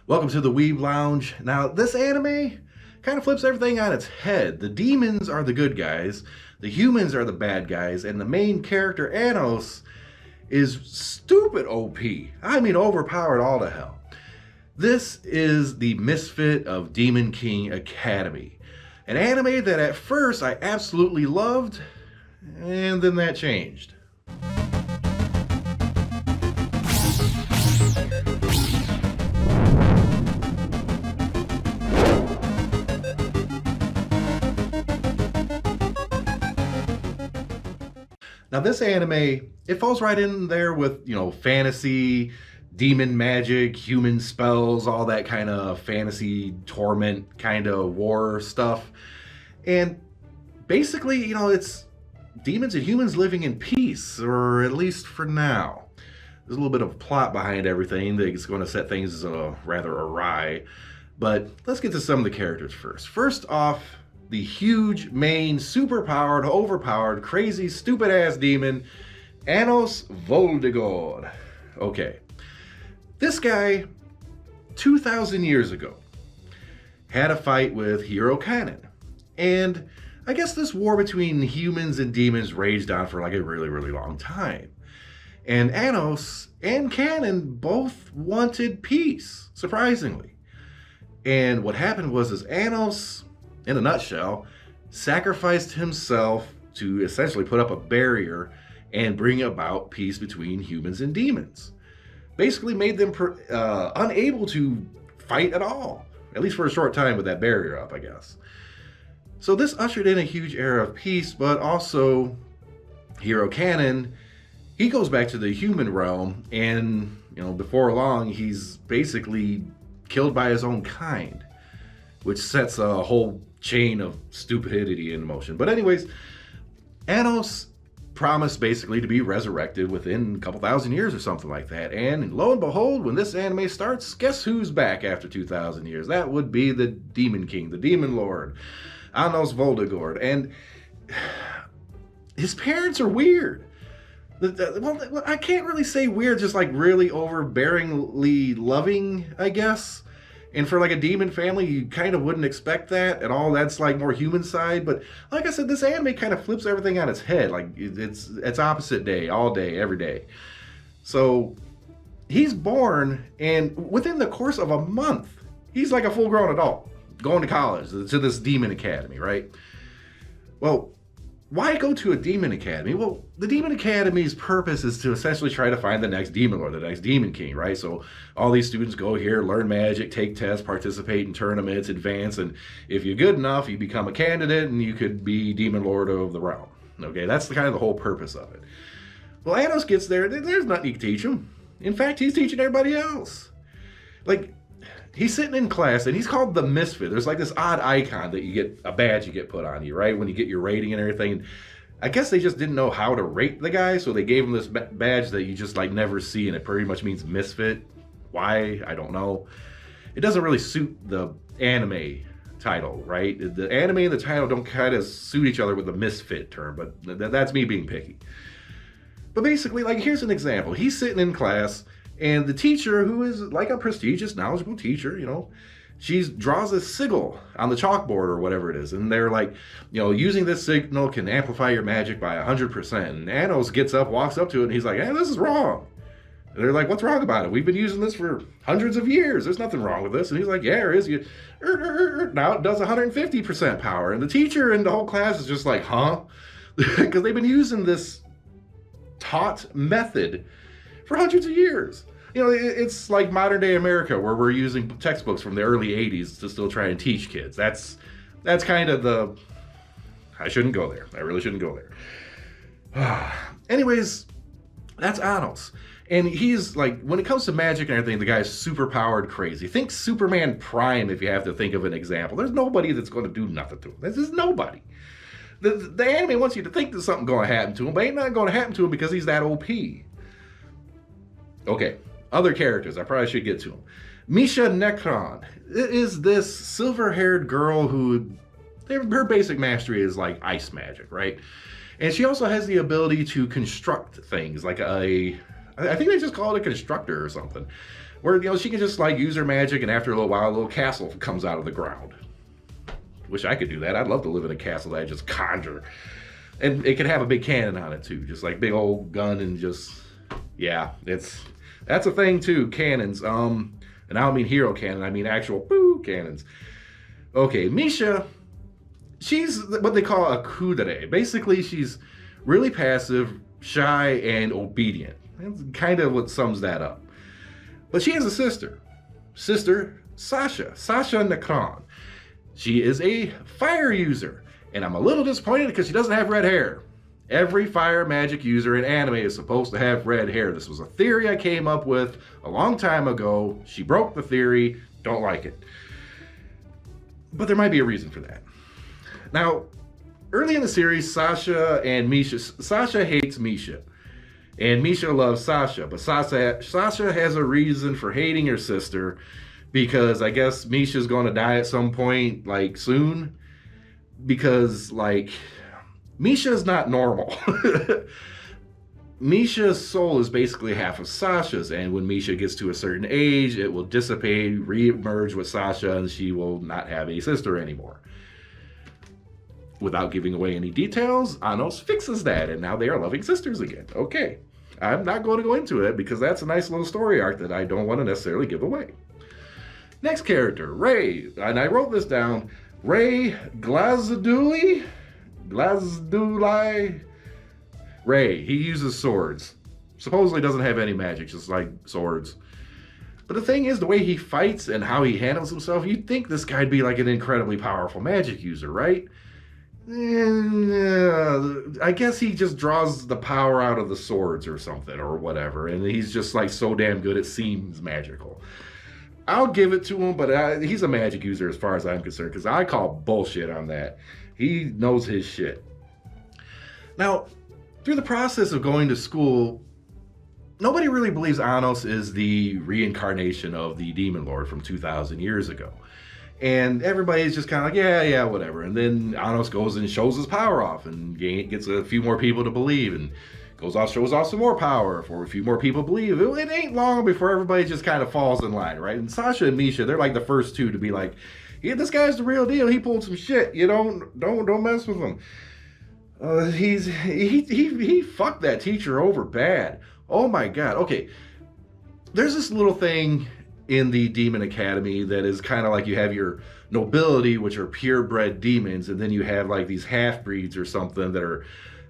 Welcome to the Weeb Lounge. Now, this anime kind of flips everything on its head. The demons are the good guys, the humans are the bad guys, and the main character, Anos, is stupid OP. I mean, overpowered all to hell. This is the Misfit of Demon King Academy. An anime that at first I absolutely loved, and then that changed. Now this anime, it falls right in there with, fantasy, demon magic, human spells, all that kind of fantasy torment kind of war stuff. And basically, it's demons and humans living in peace, or at least for now. There's a little bit of plot behind everything that's going to set things rather awry. But let's get to some of the characters first. First off, the huge, main, superpowered, overpowered, crazy, stupid-ass demon, Anos Voldegord. Okay. This guy, 2,000 years ago, had a fight with Hero Cannon. And I guess this war between humans and demons raged on for like a really, really long time. And Anos and Cannon both wanted peace, surprisingly. And what happened was Anos, in a nutshell, sacrificed himself to essentially put up a barrier and bring about peace between humans and demons. Basically made them unable to fight at all, at least for a short time with that barrier up, I guess. So this ushered in a huge era of peace, but also Hero Cannon, he goes back to the human realm, and before long he's basically killed by his own kind, which sets a whole chain of stupidity in motion. But anyways, Anos promised basically to be resurrected within a couple thousand years or something like that. And lo and behold, when this anime starts, guess who's back after 2,000 years? That would be the Demon King, the Demon Lord, Anos Voldegord. And his parents are weird. Well, I can't really say weird, just like really overbearingly loving, I guess. And for like a demon family, you kind of wouldn't expect that at all. That's like more human side. But like I said, this anime kind of flips everything on its head. Like it's opposite day, all day, every day. So he's born, and within the course of a month, he's like a full-grown adult going to college, to this demon academy, right? Well, why go to a demon academy? Well, the demon academy's purpose is to essentially try to find the next demon lord, the next demon king, right? So all these students go here, learn magic, take tests, participate in tournaments, advance, and if you're good enough, you become a candidate and you could be demon lord of the realm. Okay, that's the kind of the whole purpose of it. Well, Anos gets there, there's nothing he can teach him. In fact, he's teaching everybody else. Like, he's sitting in class and he's called the Misfit. There's like this odd icon that you get, a badge you get put on you, right? When you get your rating and everything. And I guess they just didn't know how to rate the guy, so they gave him this badge that you just like never see, and it pretty much means Misfit. Why? I don't know. It doesn't really suit the anime title, right? The anime and the title don't kind of suit each other with the Misfit term, but that's me being picky. But basically, like, here's an example. He's sitting in class, and the teacher, who is like a prestigious, knowledgeable teacher, she draws a sigil on the chalkboard or whatever it is. And they're like, using this signal can amplify your magic by 100%. And Anos gets up, walks up to it, and he's like, hey, this is wrong. And they're like, what's wrong about it? We've been using this for hundreds of years. There's nothing wrong with this. And he's like, yeah, there is. Now it does 150% power. And the teacher and the whole class is just like, huh? Because they've been using this taught method for hundreds of years. It's like modern day America, where we're using textbooks from the early 80s to still try and teach kids. That's kind of the... I shouldn't go there. I really shouldn't go there. Anyways, that's Anos. And he's like, when it comes to magic and everything, the guy's super powered crazy. Think Superman Prime if you have to think of an example. There's nobody that's going to do nothing to him. There's just nobody. The anime wants you to think there's something going to happen to him, but ain't not going to happen to him because he's that OP. Okay, other characters, I probably should get to them. Misha Necron is this silver-haired girl who, her basic mastery is like ice magic, right? And she also has the ability to construct things, like I think they just call it a constructor or something. where, you know, she can just like use her magic, and after a little while, a little castle comes out of the ground. Wish I could do that. I'd love to live in a castle that I just conjure. And it could have a big cannon on it too, just like big old gun, and just, yeah, that's a thing too, cannons. And I don't mean hero cannon, I mean actual cannons. Okay, Misha, she's what they call a kudere. Basically, she's really passive, shy, and obedient. That's kind of what sums that up. But she has a sister, Sasha Nakron. She is a fire user, and I'm a little disappointed because she doesn't have red hair. Every fire magic user in anime is supposed to have red hair. This was a theory I came up with a long time ago. She broke the theory, don't like it. But there might be a reason for that. Now, early in the series, Sasha hates Misha. And Misha loves Sasha, but Sasha has a reason for hating her sister, because I guess Misha's going to die at some point, like soon, because like Misha's not normal. Misha's soul is basically half of Sasha's, and when Misha gets to a certain age, it will dissipate, re-emerge with Sasha, and she will not have a sister anymore. Without giving away any details, Anos fixes that, and now they are loving sisters again. Okay, I'm not going to go into it because that's a nice little story arc that I don't want to necessarily give away. Next character, Ray, and I wrote this down, Ray Glazduli? Ray, he uses swords. Supposedly doesn't have any magic, just like swords. But the thing is, the way he fights and how he handles himself, you'd think this guy'd be like an incredibly powerful magic user, right? I guess he just draws the power out of the swords or something or whatever, and he's just like so damn good it seems magical. I'll give it to him, but he's a magic user as far as I'm concerned, because I call bullshit on that. He knows his shit. Now, through the process of going to school, nobody really believes Anos is the reincarnation of the Demon Lord from 2,000 years ago. And everybody's just kind of like, yeah, whatever. And then Anos goes and shows his power off and gets a few more people to believe, and goes off, shows off some more power for a few more people to believe. It ain't long before everybody just kind of falls in line, right? And Sasha and Misha, they're like the first two to be like, yeah, this guy's the real deal. He pulled some shit. You don't mess with him. He fucked that teacher over bad. Oh my god. Okay, there's this little thing in the Demon Academy that is kind of like you have your nobility, which are purebred demons, and then you have like these half-breeds or something that are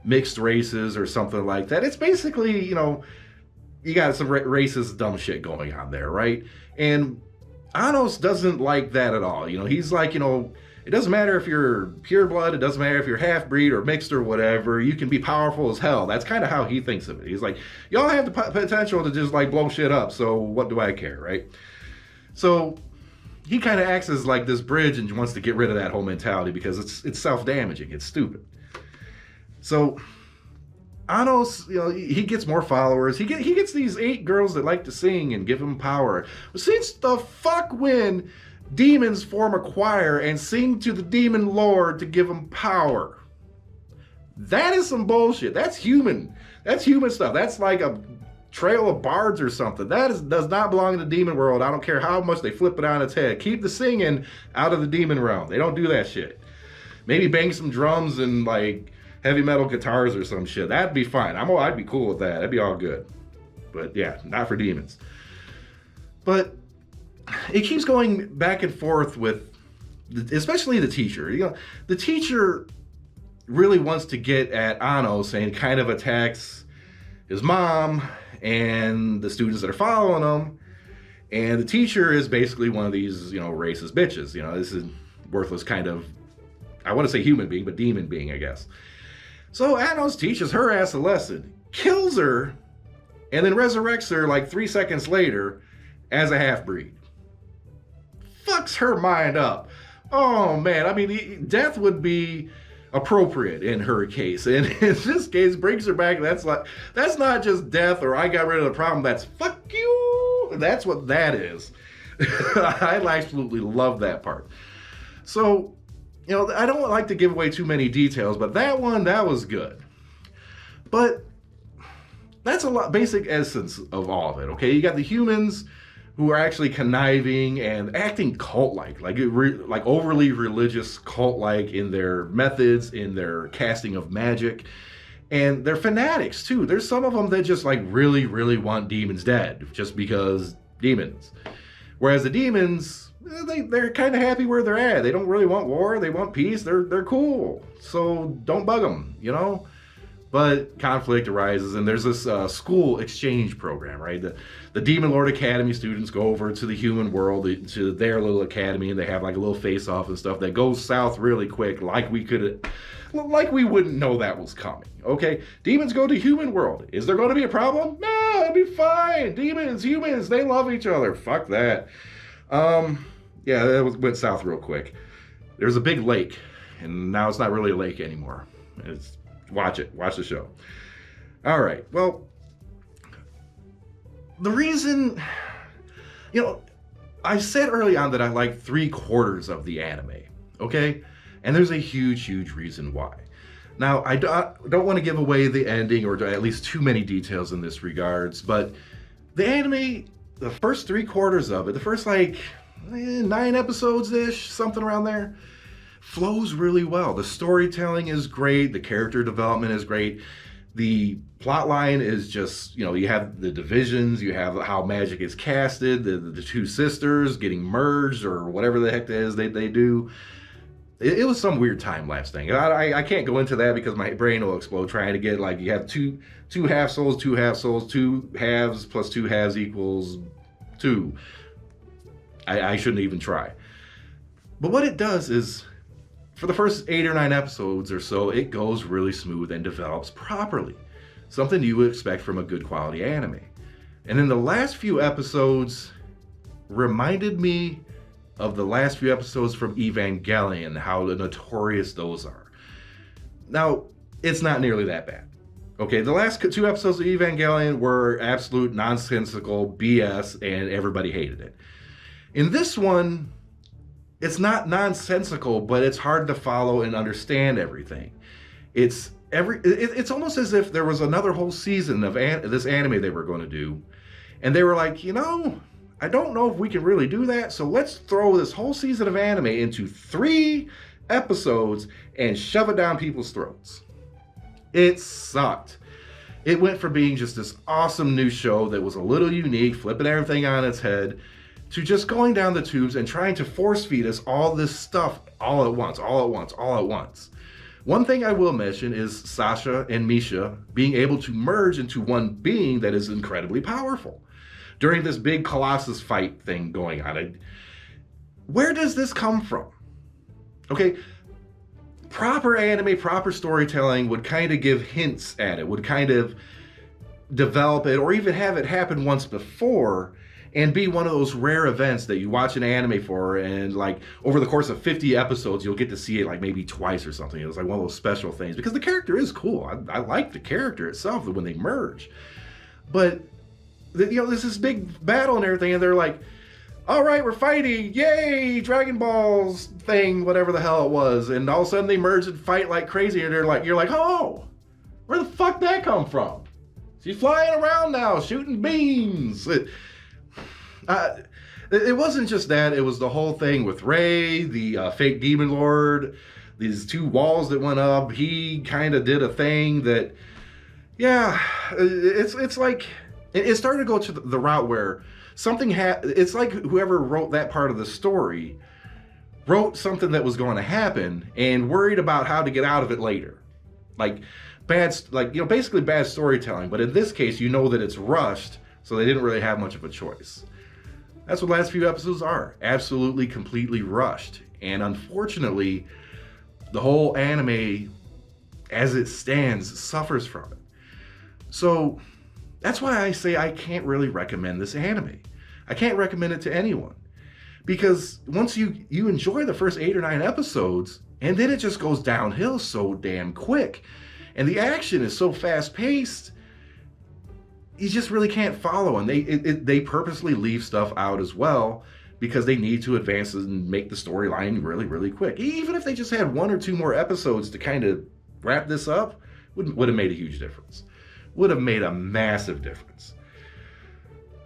mixed races or something like that. It's basically, you know, you got some racist dumb shit going on there, right? And Anos doesn't like that at all. You know, he's like, you know, it doesn't matter if you're pure blood, it doesn't matter if you're half-breed or mixed or whatever, you can be powerful as hell. That's kind of how he thinks of it. He's like, y'all have the potential to just like blow shit up, so what do I care, right? So he kind of acts as like this bridge and wants to get rid of that whole mentality because it's self-damaging, it's stupid. So Anos, you know, he gets more followers. He gets these 8 girls that like to sing and give him power. Since the fuck when demons form a choir and sing to the demon lord to give him power? That is some bullshit. That's human. That's human stuff. That's like a trail of bards or something. That does not belong in the demon world. I don't care how much they flip it on its head. Keep the singing out of the demon realm. They don't do that shit. Maybe bang some drums and like heavy metal guitars or some shit. That'd be fine. I'd be cool with that. That'd be all good. But yeah, not for demons. But it keeps going back and forth with, especially the teacher. You know, the teacher really wants to get at Anos and kind of attacks his mom and the students that are following him. And the teacher is basically one of these, you know, racist bitches. You know, this is worthless kind of, I want to say human being, but demon being, I guess. So Anos teaches her ass a lesson, kills her, and then resurrects her like 3 seconds later as a half-breed. Fucks her mind up. Oh man, I mean, death would be appropriate in her case, and in this case brings her back. That's not just death or I got rid of the problem, that's fuck you. That's what that is. I absolutely love that part. So, you know, I don't like to give away too many details, but that was good. But that's a lot, basic essence of all of it, okay? You got the humans who are actually conniving and acting cult-like, like overly religious cult-like in their methods, in their casting of magic. And they're fanatics too. There's some of them that just like really, really want demons dead just because demons. Whereas the demons, they're kind of happy where they're at. They don't really want war. They want peace. They're cool. So don't bug them, you know? But conflict arises, and there's this school exchange program, right? The Demon Lord Academy students go over to the human world, to their little academy, and they have like a little face-off and stuff that goes south really quick, like we wouldn't know that was coming, okay? Demons go to human world. Is there going to be a problem? No, it'll be fine. Demons, humans, they love each other. Fuck that. Yeah, that went south real quick. There's a big lake, and now it's not really a lake anymore. Watch it. Watch the show. All right. Well, the reason, I said early on that I like 3/4 of the anime, okay? And there's a huge, huge reason why. Now, I don't want to give away the ending or at least too many details in this regards, but the anime, the first 3/4 of it, the first 9 episodes-ish, something around there, flows really well. The storytelling is great. The character development is great. The plot line is just, you have the divisions, you have how magic is casted, the two sisters getting merged or whatever the heck it is they do. It was some weird time-lapse thing. I can't go into that because my brain will explode trying to get, you have two half souls, 2 halves plus 2 halves equals 2. I shouldn't even try. But what it does is, for the first 8 or 9 episodes or so, it goes really smooth and develops properly. Something you would expect from a good quality anime. And then the last few episodes reminded me of the last few episodes from Evangelion, how notorious those are. Now, it's not nearly that bad. Okay, the last 2 episodes of Evangelion were absolute nonsensical BS and everybody hated it. In this one, it's not nonsensical, but it's hard to follow and understand everything. It's almost as if there was another whole season of this anime they were going to do, and they were like, I don't know if we can really do that, so let's throw this whole season of anime into 3 episodes and shove it down people's throats. It sucked. It went from being just this awesome new show that was a little unique, flipping everything on its head, to just going down the tubes and trying to force feed us all this stuff all at once. One thing I will mention is Sasha and Misha being able to merge into one being that is incredibly powerful. During this big Colossus fight thing going on, where does this come from? Okay, proper anime, proper storytelling would kind of give hints at it, would kind of develop it, or even have it happen once before, and be one of those rare events that you watch an anime for, and over the course of 50 episodes, you'll get to see it maybe twice or something. It was one of those special things, because the character is cool. I like the character itself when they merge. But, there's this big battle and everything, and they're like, all right, we're fighting, yay, Dragon Balls thing, whatever the hell it was. And all of a sudden they merge and fight like crazy, and you're like, oh, where the fuck that come from? She's flying around now, shooting beams. It wasn't just that, it was the whole thing with Ray, the fake Demon Lord, these 2 walls that went up. He kind of did a thing that, it's like, it started to go to the route where it's like whoever wrote that part of the story wrote something that was going to happen and worried about how to get out of it later. Basically bad storytelling, but in this case, that it's rushed, so they didn't really have much of a choice. That's what the last few episodes are. Absolutely, completely rushed. And unfortunately, the whole anime, as it stands, suffers from it. So, that's why I say I can't really recommend this anime. I can't recommend it to anyone. Because once you enjoy the first 8 or 9 episodes, and then it just goes downhill so damn quick. And the action is so fast-paced, you just really can't follow, and they purposely leave stuff out as well because they need to advance and make the storyline really, really quick. Even if they just had 1 or 2 more episodes to kind of wrap this up, would have made a huge difference. Would have made a massive difference.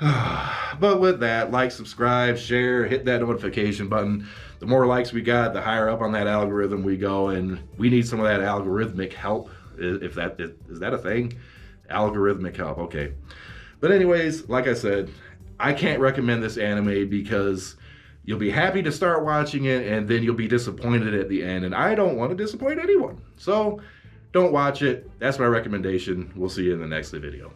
But with that, like, subscribe, share, hit that notification button. The more likes we got, the higher up on that algorithm we go, and we need some of that algorithmic help. If that is that a thing? Algorithmic help, okay. But anyways, like I said, I can't recommend this anime because you'll be happy to start watching it and then you'll be disappointed at the end, and I don't want to disappoint anyone. So don't watch it. That's my recommendation. We'll see you in the next video.